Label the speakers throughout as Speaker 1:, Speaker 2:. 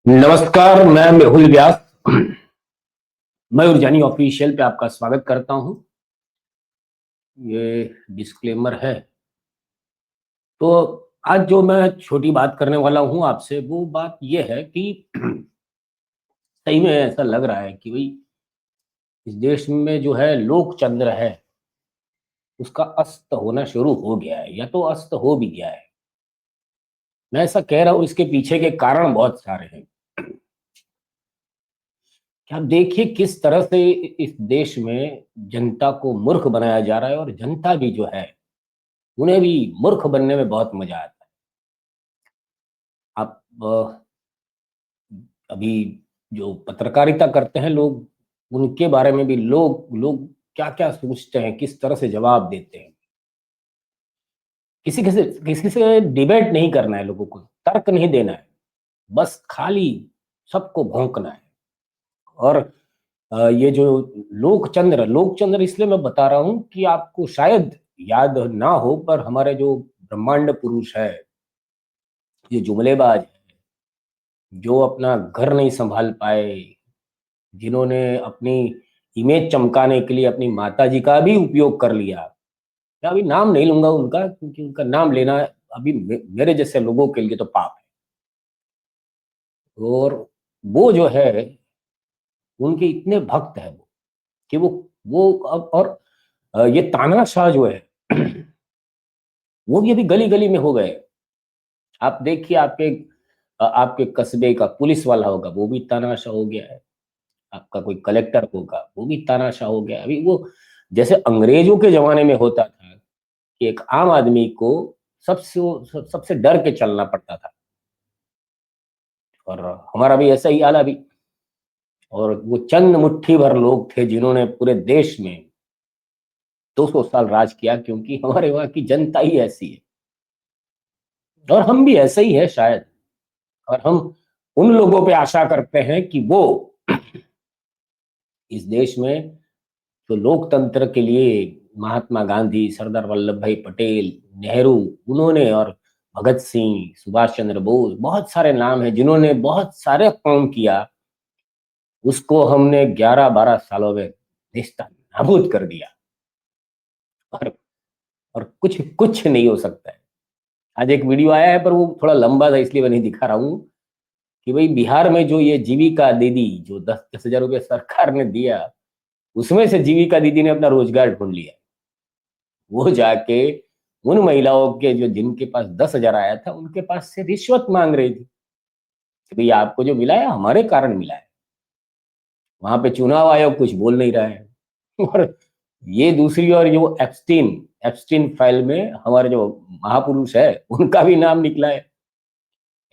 Speaker 1: नमस्कार, मैं मेहुल व्यास मयूर जानी ऑफिशियल पे आपका स्वागत करता हूं। ये डिस्क्लेमर है। तो आज जो मैं छोटी बात करने वाला हूं आपसे, वो बात ये है कि सही में ऐसा लग रहा है कि भाई इस देश में जो है लोकतंत्र है, उसका अस्त होना शुरू हो गया है या तो अस्त हो भी गया है। मैं ऐसा कह रहा हूं, इसके पीछे के कारण बहुत सारे हैं। कि आप देखिए किस तरह से इस देश में जनता को मूर्ख बनाया जा रहा है, और जनता भी जो है उन्हें भी मूर्ख बनने में बहुत मजा आता है। आप अभी जो पत्रकारिता करते हैं लोग, उनके बारे में भी लोग लोग क्या क्या सोचते हैं, किस तरह से जवाब देते हैं। किसी से डिबेट नहीं करना है, लोगों को तर्क नहीं देना है, बस खाली सबको भौंकना है। और ये जो लोकचंद्र इसलिए मैं बता रहा हूं कि आपको शायद याद ना हो, पर हमारे जो ब्रह्मांड पुरुष है, ये जुमलेबाज है, जो अपना घर नहीं संभाल पाए, जिन्होंने अपनी इमेज चमकाने के लिए अपनी माताजी का भी उपयोग कर लिया। मैं अभी नाम नहीं लूंगा उनका, क्योंकि उनका नाम लेना अभी मेरे जैसे लोगों के लिए तो पाप है। और वो जो है, उनके इतने भक्त है वो कि वो अब, और ये तानाशाह जो है वो भी अभी गली गली में हो गए। आप देखिए, आपके कस्बे का पुलिस वाला होगा, वो भी तानाशाह हो गया है। आपका कोई कलेक्टर होगा, वो भी तानाशाह हो गया। अभी वो जैसे अंग्रेजों के जमाने में होता था कि एक आम आदमी को सबसे सबसे डर के चलना पड़ता था, और हमारा भी ऐसा ही हाल है अभी। और वो चंद मुट्ठी भर लोग थे जिन्होंने पूरे देश में 200 साल राज किया, क्योंकि हमारे वहां की जनता ही ऐसी है, और हम भी ऐसे ही है शायद। और हम उन लोगों पे आशा करते हैं कि वो इस देश में तो लोकतंत्र के लिए महात्मा गांधी, सरदार वल्लभ भाई पटेल, नेहरू, उन्होंने, और भगत सिंह, सुभाष चंद्र बोस, बहुत सारे नाम हैं जिन्होंने बहुत सारे काम किया। उसको हमने 11-12 सालों में निस्ता नाबूद कर दिया। और और कुछ कुछ नहीं हो सकता है। आज एक वीडियो आया है, पर वो थोड़ा लंबा था इसलिए मैं नहीं दिखा रहा हूँ। कि भाई बिहार में जो ये जीविका दीदी, जो 10,000 रुपये सरकार ने दिया, उसमें से जीविका दीदी ने अपना रोजगार ढूंढ लिया। वो जाके उन महिलाओं के जो जिनके पास 10,000 आया था, उनके पास से रिश्वत मांग रही थी कि भाई आपको जो मिला है हमारे कारण मिला है। वहां पे चुनाव आयोग कुछ बोल नहीं रहा है। और ये दूसरी और जो एप्स्टीन एप्स्टीन फाइल में हमारे जो महापुरुष है, उनका भी नाम निकला है।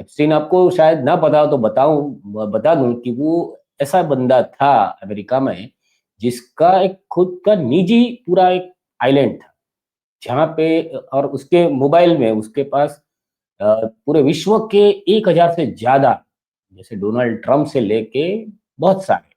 Speaker 1: एप्स्टीन आपको शायद ना पता हो तो बता दूं कि वो ऐसा बंदा था अमेरिका में, जिसका एक खुद का निजी पूरा एक आइलैंड था, जहाँ पे, और उसके मोबाइल में उसके पास पूरे विश्व के 1,000 से ज्यादा, जैसे डोनाल्ड ट्रंप से लेके बहुत सारे,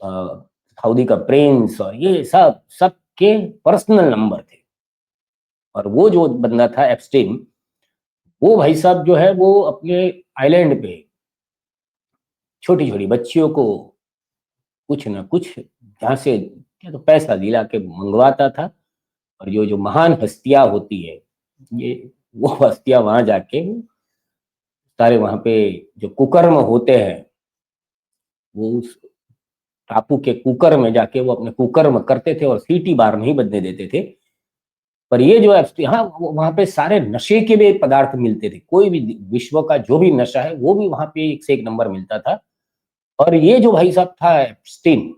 Speaker 1: अ, सऊदी का प्रिंस, और ये सब सबके पर्सनल नंबर थे। और वो जो बंदा था एप्स्टीन, वो भाई साहब जो है, वो अपने आइलैंड पे छोटी छोटी बच्चियों को कुछ ना कुछ जहाँ से क्या तो पैसा दिला के मंगवाता था। और जो जो महान हस्तियां होती है, ये वो हस्तियां वहां जाके सारे वहां पे जो कुकर्म होते हैं, वो उस टापू के कुकर में जाके वो अपने कुकर्म करते थे, और सीटी बार नहीं बजने देते थे। पर ये जो हाँ, वहां पे सारे नशे के भी पदार्थ मिलते थे। कोई भी विश्व का जो भी नशा है, वो भी वहां पे एक से एक नंबर मिलता था। और ये जो भाई साहब था एप्स्टीन,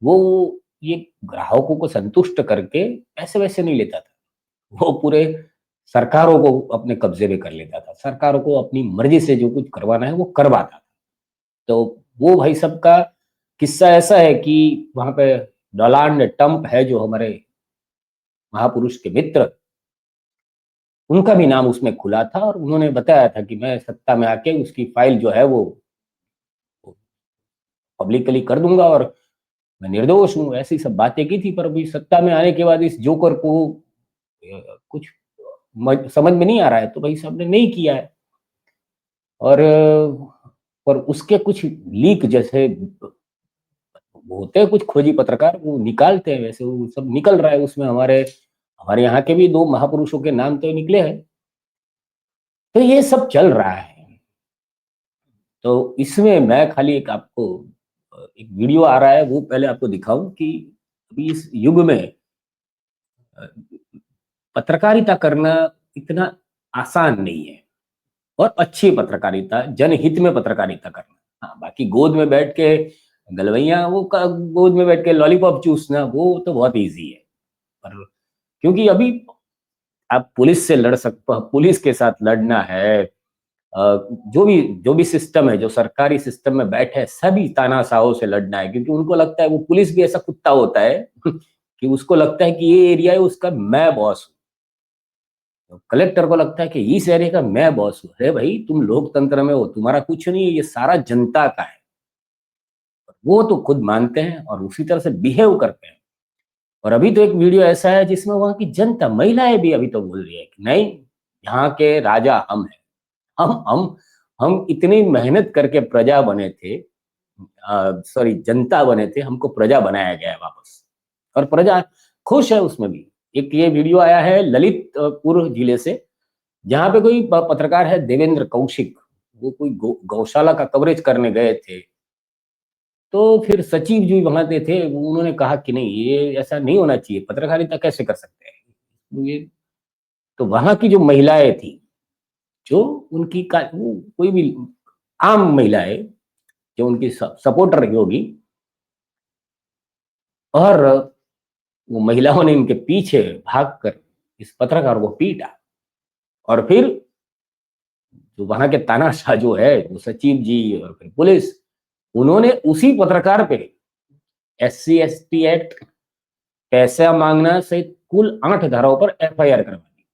Speaker 1: वो ये ग्राहकों को संतुष्ट करके पैसे वैसे नहीं लेता था। वो पूरे सरकारों को अपने कब्जे में कर लेता था, सरकारों को अपनी मर्जी से जो कुछ करवाना है वो करवाता था। तो वो भाई साहब का किस्सा ऐसा है कि वहां पे डोनाल्ड ट्रंप है, जो हमारे महापुरुष के मित्र, उनका भी नाम उसमें खुला था। और उन्होंने बताया था कि मैं सत्ता में आके उसकी फाइल जो है वो पब्लिकली कर दूंगा, और मैं निर्दोष हूँ, ऐसी सब बातें की थी। पर अभी सत्ता में आने के बाद इस जोकर को कुछ समझ में नहीं आ रहा है, तो भाई साहब ने नहीं किया है। और पर उसके कुछ लीक जैसे होते हैं, कुछ खोजी पत्रकार वो निकालते हैं, वैसे वो सब निकल रहा है उसमें। हमारे हमारे यहाँ के भी 2 महापुरुषों के नाम तो निकले हैं। तो ये सब चल रहा है। तो इसमें मैं खाली एक आपको एक वीडियो आ रहा है, वो पहले आपको दिखाऊँ कि अभी इस युग में अ, पत्रकारिता करना इतना आसान नहीं है, और अच्छी पत्रकारिता, जनहित में पत्रकारिता करना। हाँ, बाकी गोद में बैठ के गलवैया वो गोद में बैठ के लॉलीपॉप चूसना वो तो बहुत ईज़ी है। पर क्योंकि अभी आप पुलिस से लड़ पुलिस के साथ लड़ना है। जो भी सिस्टम है, जो सरकारी सिस्टम में बैठे हैं, सभी तानाशाहों से लड़ना है, क्योंकि उनको लगता है, वो पुलिस भी ऐसा कुत्ता होता है कि उसको लगता है कि ये एरिया है उसका, मैं बॉस हूँ। तो कलेक्टर को लगता है कि इस एरिया का मैं बॉस हूँ। अरे भाई, तुम लोकतंत्र में हो, तुम्हारा कुछ नहीं है, ये सारा जनता का है। वो तो खुद मानते हैं और उसी तरह से बिहेव करते हैं। और अभी तो एक वीडियो ऐसा है जिसमें वहां की जनता, महिलाएं भी अभी तो बोल रही है कि नहीं, यहाँ के राजा हम हैं। हम इतनी मेहनत करके प्रजा बने थे, सॉरी जनता बने थे, हमको प्रजा बनाया गया है वापस, और प्रजा खुश है उसमें भी। एक ये वीडियो आया है ललितपुर जिले से, जहाँ पे कोई पत्रकार है देवेंद्र कौशिक, वो कोई गौशाला का कवरेज करने गए थे। तो फिर सचिव जी वहां पे थे, उन्होंने कहा कि नहीं, ये ऐसा नहीं होना चाहिए, पत्रकारिता कैसे कर सकते हैं ये। तो वहां की जो महिलाएं थी, जो उनकी वो कोई भी आम महिलाएं, जो उनकी सपोर्टर रही होगी, और वो महिलाओं ने इनके पीछे भागकर इस पत्रकार को पीटा। और फिर जो वहां के तानाशाह जो है, वो सचिव जी और फिर पुलिस, उन्होंने उसी पत्रकार पे SC ST एक्ट, पैसा मांगना सहित कुल 8 धाराओं पर FIR करवा दी।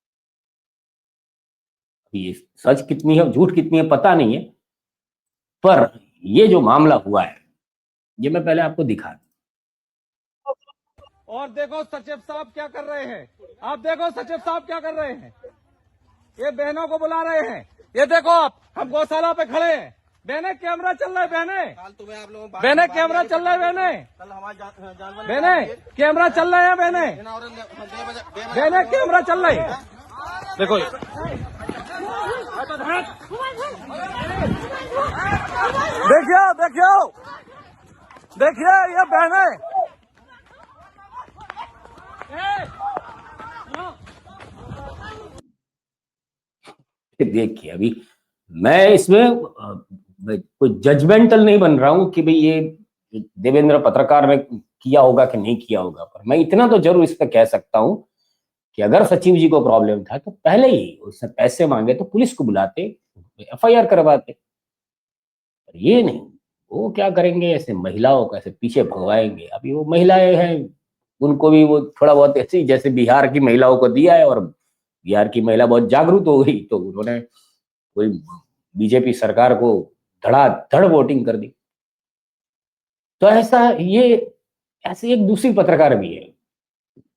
Speaker 1: ये सच कितनी है झूठ कितनी है पता नहीं है, पर ये जो मामला हुआ है, ये मैं पहले आपको दिखा दूं।
Speaker 2: और देखो सचिव साहब क्या कर रहे हैं, आप देखो सचिव साहब क्या कर रहे हैं, ये बहनों को बुला रहे हैं। ये देखो आप, हम गौशाला पे खड़े हैं, बहने कैमरा चल रहा है, बहने कैमरा चल रहा है, बहने कैमरा चल रहे हैं, बहने कैमरा चल रहे हैं। देखो देखिए देखिए देखिए ये बहने,
Speaker 1: देखिए, अभी मैं इसमें कोई जजमेंटल नहीं बन रहा हूं कि भाई ये देवेंद्र पत्रकार ने किया होगा कि नहीं किया होगा, पर मैं इतना तो जरूर इस पे कह सकता हूं कि अगर सचिव जी को प्रॉब्लम था तो पहले ही उसने पैसे मांगे तो पुलिस को बुलाते, FIR करवाते। पर ये नहीं, वो क्या करेंगे, ऐसे महिलाओं को ऐसे पीछे भगवाएंगे। अभी वो महिलाएं हैं, उनको भी वो थोड़ा बहुत ऐसे ही जैसे बिहार की महिलाओं को दिया है, और बिहार की महिला बहुत जागरूक हो गई, तो उन्होंने कोई बीजेपी सरकार को धड़ाधड़ वोटिंग कर दी। तो ऐसा ये ऐसे एक दूसरी पत्रकार भी है,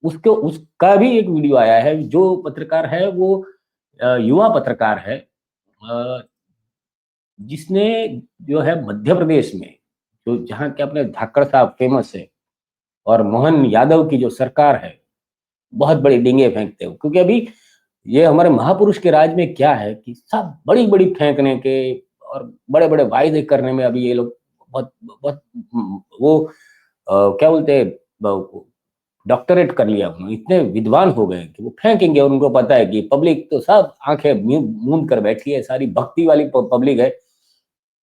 Speaker 1: उसको उसका भी एक वीडियो आया है। जो पत्रकार है वो युवा पत्रकार है, जिसने जो है मध्य प्रदेश में, जो जहाँ के अपने धाकड़ साहब फेमस है, और मोहन यादव की जो सरकार है, बहुत बड़ी डींगे फेंकते हो। क्योंकि अभी ये हमारे महापुरुष के राज में क्या है कि सब बड़ी बड़ी फेंकने के और बड़े बड़े वायदे करने में अभी ये लोग बहुत बहुत वो क्या बोलते हैं, डॉक्टरेट कर लिया उन्होंने, इतने विद्वान हो गए कि वो फेंकेंगे। और उनको पता है कि पब्लिक तो सब आंखें मूंद कर बैठी है, सारी भक्ति वाली पब्लिक है,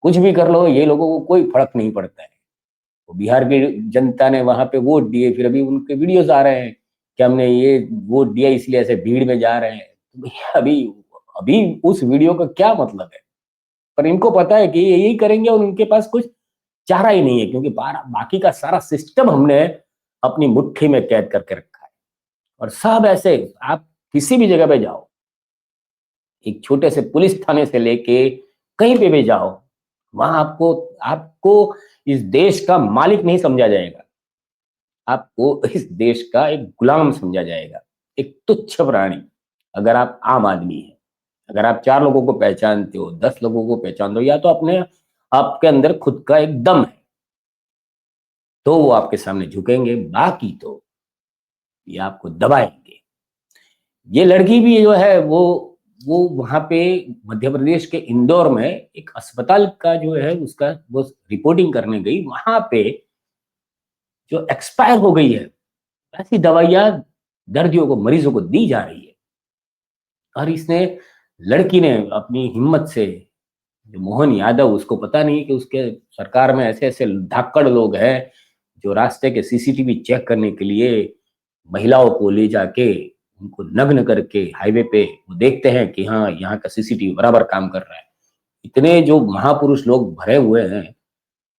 Speaker 1: कुछ भी कर लो, ये लोगों को कोई फर्क नहीं पड़ता है। तो बिहार की जनता ने वहां पे वोट दिए, फिर अभी उनके वीडियोस आ रहे हैं कि हमने ये वोट दिया इसलिए ऐसे भीड़ में जा रहे हैं। तो भैया, अभी अभी उस वीडियो का क्या मतलब है? पर इनको पता है कि ये यही करेंगे, और उनके पास कुछ चारा ही नहीं है, क्योंकि बाकी का सारा सिस्टम हमने अपनी मुट्ठी में कैद करके रखा है। और सब ऐसे, आप किसी भी जगह पे जाओ, एक छोटे से पुलिस थाने से लेके कहीं पे भी जाओ, वहां आपको आपको इस देश का मालिक नहीं समझा जाएगा, आपको इस देश का एक गुलाम समझा जाएगा, एक तुच्छ प्राणी। अगर आप आम आदमी हैं, अगर आप 4 लोगों को पहचानते हो, 10 लोगों को पहचानते हो, या तो अपने आपके अंदर खुद का एक दम है तो वो आपके सामने झुकेंगे, बाकी तो ये आपको दबाएंगे। ये लड़की भी जो है वो वहां पे मध्य प्रदेश के इंदौर में एक अस्पताल का जो है उसका वो रिपोर्टिंग करने गई, वहां पे जो एक्सपायर हो गई है ऐसी दवाइयां दर्दियों को, मरीजों को दी जा रही है। और इसने लड़की ने अपनी हिम्मत से, जो मोहन यादव, उसको पता नहीं कि उसके सरकार में ऐसे ऐसे धाकड़ लोग हैं जो रास्ते के सीसीटीवी चेक करने के लिए महिलाओं को ले जाके उनको नग्न करके हाईवे पे वो देखते हैं कि हाँ यहाँ का सीसीटीवी बराबर काम कर रहा है। इतने जो महापुरुष लोग भरे हुए हैं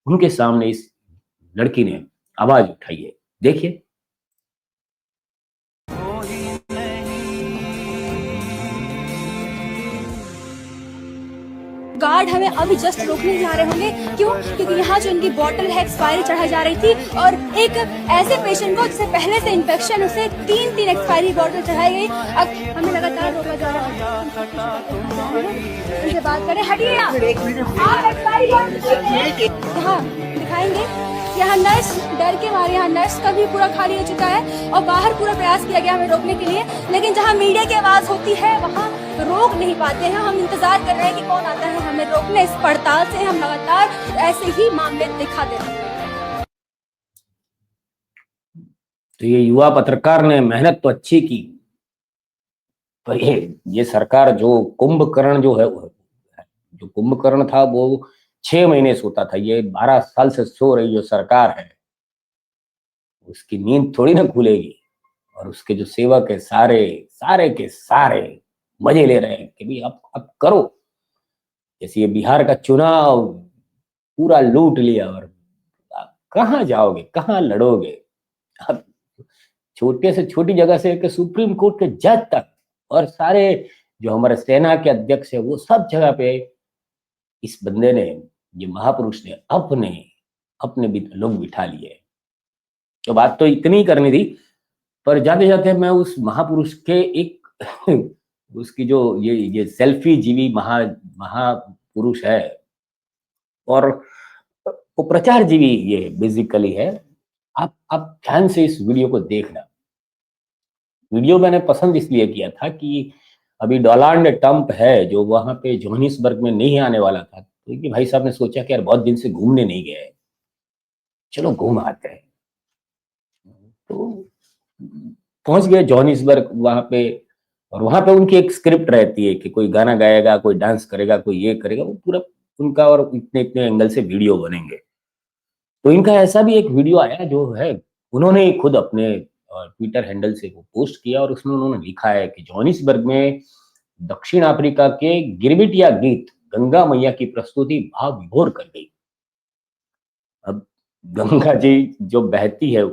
Speaker 1: उनके सामने इस लड़की ने आवाज उठाई है। देखिए।
Speaker 3: गार्ड हमें अभी जस्ट रोकने जा रहे होंगे। क्यों? क्योंकि यहाँ जो इनकी बॉटल है एक्सपायरी चढ़ाई जा रही थी और एक ऐसे पेशेंट को जिसे पहले से इन्फेक्शन, उसे तीन एक्सपायरी बॉटल चढ़ाई गई। अब हमें लगातार रोका जा रहा है। उनसे बात करें, हटिए आप एक्सपायरी बॉटल हाँ दिखाएंगे। यहाँ नर्स डर के मारे, यहाँ नर्स का भी पूरा खाली हो चुका है और बाहर पूरा प्रयास किया गया हमें रोकने के लिए, लेकिन जहाँ मीडिया की आवाज होती है वहाँ रोक नहीं पाते हैं। हम इंतजार कर रहे हैं कि कौन आता है हमें रोकने। इस पड़ताल से हम लगातार ऐसे ही मामले दिखा दे रहे हैं।
Speaker 1: तो ये युवा पत्रकार ने मेहनत तो अच्छी की, पर ये सरकार जो कुंभकर्ण जो है, जो कुंभकर्ण था वो 6 महीने सोता था, ये 12 साल से सो रही जो सरकार है उसकी नींद थोड़ी ना खुलेगी। और उसके जो सेवक है सारे के सारे मजे ले रहे हैं कि भाई अब करो। जैसे ये बिहार का चुनाव पूरा लूट लिया और कहाँ जाओगे, कहाँ लड़ोगे। अब छोटे से छोटी जगह से के सुप्रीम कोर्ट के जज तक और सारे जो हमारे सेना के अध्यक्ष है वो सब जगह पे इस बंदे ने, ये महापुरुष ने अपने भी लोग बिठा लिए। तो बात तो इतनी करनी थी, पर जाते जाते मैं उस महापुरुष के एक उसकी जो ये सेल्फी जीवी महापुरुष है और वो प्रचार जीवी ये बेसिकली है। आप ध्यान से इस वीडियो को देखना। वीडियो मैंने पसंद इसलिए किया था कि अभी डोनाल्ड ट्रंप है जो वहां पे जोहानिसबर्ग में नहीं आने वाला था, तो ये भाई साहब ने सोचा कि यार बहुत दिन से घूमने नहीं गए, चलो घूम आते हैं। तो पहुंच गए जोहानिसबर्ग वहां पे, और वहां पे उनकी एक स्क्रिप्ट रहती है कि कोई गाना गाएगा, कोई डांस करेगा, कोई ये करेगा, वो पूरा उनका, और इतने इतने एंगल से वीडियो बनेंगे। तो इनका ऐसा भी एक वीडियो आया जो है उन्होंने खुद अपने ट्विटर हैंडल से वो पोस्ट किया और उसमें उन्होंने लिखा है कि जोहानिसबर्ग में दक्षिण अफ्रीका के गिरबिटिया गीत गंगा मैया की प्रस्तुति भाव विभोर कर गई। अब गंगा जी जो बहती है,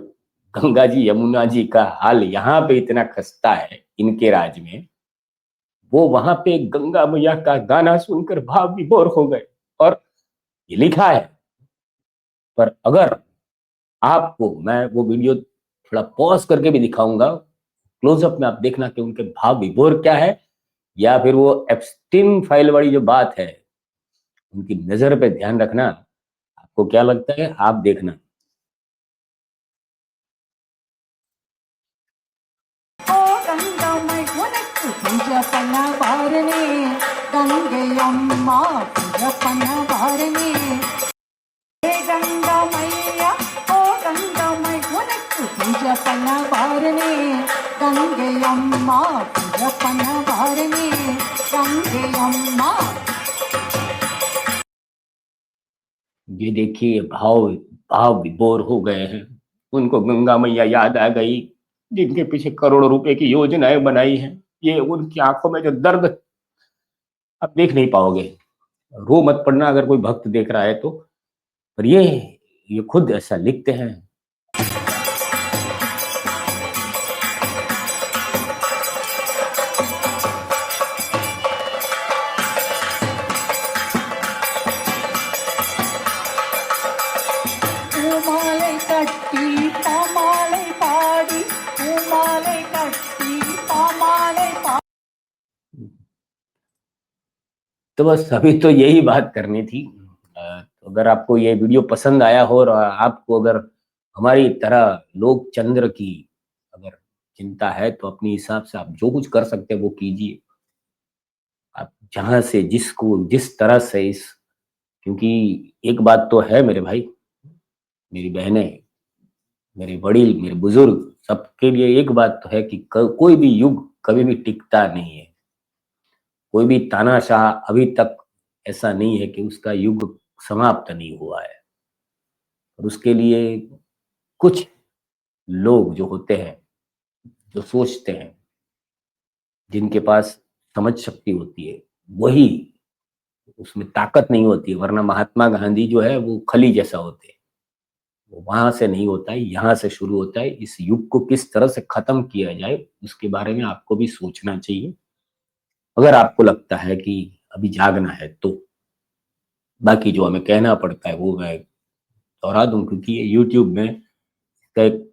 Speaker 1: गंगा जी यमुना जी का हाल यहाँ पे इतना खस्ता है इनके राज्य में, वो वहां पे गंगा मैया का गाना सुनकर भाव विभोर हो गए। और ये लिखा है, पर अगर आपको मैं वो वीडियो थोड़ा पॉज करके भी दिखाऊंगा, क्लोजअप में आप देखना कि उनके भाव विभोर क्या है, या फिर वो एप्स्टीन फाइल वाली जो बात है उनकी नजर पे ध्यान रखना। आपको क्या लगता है, आप देखना।
Speaker 3: गंगा मैया ओ गंगा पूजपन वारने गंगे अम्मा पूजपन वारने गंगे अम्मा।
Speaker 1: ये देखिए भाव विभोर हो गए हैं। उनको गंगा मैया याद आ गई जिनके पीछे करोड़ों रुपए की योजनाएं बनाई हैं। ये उनकी आंखों में जो दर्द आप देख नहीं पाओगे, रो मत पड़ना अगर कोई भक्त देख रहा है तो। पर ये खुद ऐसा लिखते हैं। तो बस अभी तो यही बात करनी थी तो अगर आपको ये वीडियो पसंद आया हो और आपको अगर हमारी तरह लोक चंद्र की अगर चिंता है तो अपने हिसाब से आप जो कुछ कर सकते हैं वो कीजिए। आप जहाँ से जिसको जिस तरह से इस क्योंकि एक बात तो है मेरे भाई, मेरी बहनें, मेरे बड़े, मेरे बुजुर्ग सबके लिए एक बात तो है कि कोई भी युग कभी भी टिकता नहीं है। कोई भी तानाशाह अभी तक ऐसा नहीं है कि उसका युग समाप्त नहीं हुआ है। और उसके लिए कुछ लोग जो होते हैं, जो सोचते हैं, जिनके पास समझ शक्ति होती है, वही उसमें ताकत नहीं होती है, वरना महात्मा गांधी जो है वो खली जैसा होते हैं। वो वहां से नहीं होता है, यहाँ से शुरू होता है। इस युग को किस तरह से खत्म किया जाए उसके बारे में आपको भी सोचना चाहिए, अगर आपको लगता है कि अभी जागना है तो। बाकी जो हमें कहना पड़ता है वो मैं दोहरा दूं, क्योंकि ये यूट्यूब में इसका एक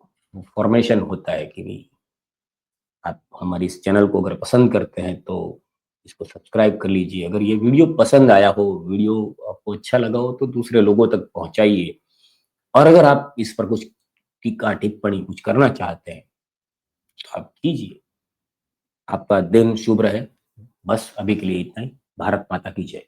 Speaker 1: फॉर्मेशन होता है कि भाई आप हमारे इस चैनल को अगर पसंद करते हैं तो इसको सब्सक्राइब कर लीजिए। अगर ये वीडियो पसंद आया हो, वीडियो आपको अच्छा लगा हो तो दूसरे लोगों तक पहुंचाइए। और अगर आप इस पर कुछ टीका टिप्पणी कुछ करना चाहते हैं तो आप कीजिए। आपका दिन शुभ रहे। बस अभी के लिए इतना ही। भारत माता की जय।